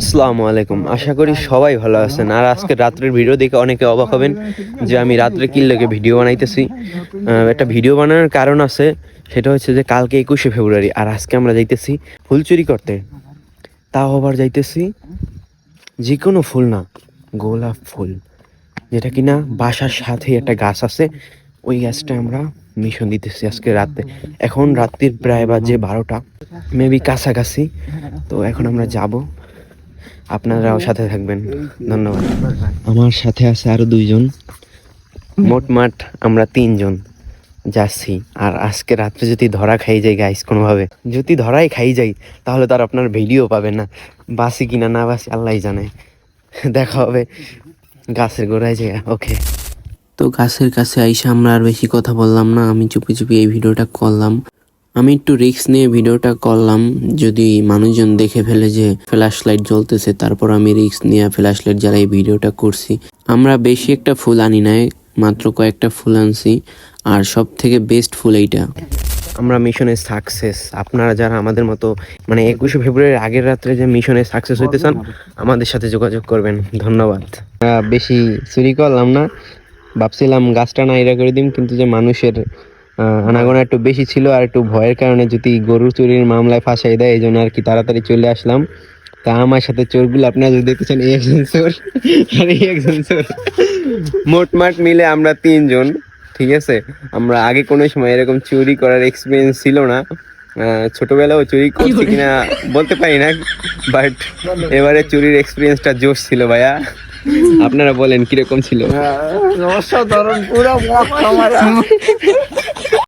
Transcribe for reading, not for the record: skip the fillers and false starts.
আসসালামু আলাইকুম, আশা করি সবাই ভালো আছেন। আর আজকে রাত্রের ভিডিও দেখে অনেকে অবাক হবেন যে আমি রাত্রে কি লেগে ভিডিও বানাইতেছি। একটা ভিডিও বানানোর কারণ আছে, সেটা হচ্ছে যে কালকে 21শে ফেব্রুয়ারি আর আজকে আমরা যাইতেছি ফুল চুরি করতে। তাও আবার যাইতেছি যে কোনো ফুল না, গোলাপ ফুল, যেটা কিনা বাসার সাথে একটা গাছ আছে, ওই গাছটা আমরা মিশন দিতেছি আজকে রাতে। এখন রাত্রির প্রায় বাজে 12টা, মেবি কাছাকাছি। তো এখন আমরা যাব, আপনারাও সাথে থাকবেন। ধন্যবাদ। আমার সাথে আছে আরো 2জন, মোটমাট আমরা 3জন যাচ্ছি। আর আজকে রাত্রে যদি ধরা খাই যাই গাইস, কোনোভাবে যদি ধরাই খাই যাই, তাহলে তো আর আপনার ভিডিও পাবেন না। বাসি কিনা না বাসি আল্লাহ জানে। দেখা হবে গাছের গোড়ায় যাই। ওকে, তো গাছের কাছে আইসা আমরা আর বেশি কথা বললাম না, আমি চুপি চুপি এই ভিডিওটা করলাম। আমি একটু রিস্ক নিয়ে ভিডিওটা করলাম, যদি মানুষজন দেখে ফেলে যে ফ্ল্যাশ লাইট জ্বলতেছে, তারপর আমি রিস্ক নিয়ে ফ্ল্যাশ লাইট জ্বালাই ভিডিওটা করছি। আমরা বেশি একটা ফুল আনি নাই, মাত্র কয়েকটা ফুল আনছি, আর সব থেকে বেস্ট ফুল এইটা। আমরা মিশনে সাকসেস। আপনারা যারা আমাদের মতো মানে 21শে ফেব্রুয়ারির আগের রাত্রে যে মিশনে সাকসেস হইতে চান, আমাদের সাথে যোগাযোগ করবেন। ধন্যবাদ। বেশি চুরি করলাম না, ভাবছিলাম গাছটা নাইরা করে দিম, কিন্তু যে মানুষের আনাগোনা একটু বেশি ছিল, আর একটু ভয়ের কারণে যদি গরু চুরির মামলায় ফাঁসাই দেয়, এই জন্য আর কি তাড়াতাড়ি চলে আসলাম। তা আমার সাথে চোরগুলো আপনারা যদি দেখতেছেন, এই একজন চোর আর এই একজন চোর, মোটমাট মিলে আমরা 3জন। ঠিক আছে, আমরা আগে কোনো সময় এরকম চুরি করার এক্সপিরিয়েন্স ছিল না। ছোটবেলাও চুরি করছি কিনা বলতে পারি না, বাট এবারে চুরির এক্সপিরিয়েন্সটা জোশ ছিল ভাইয়া। আপনারা বলেন কিরকম ছিল? অসাধারণ, পুরো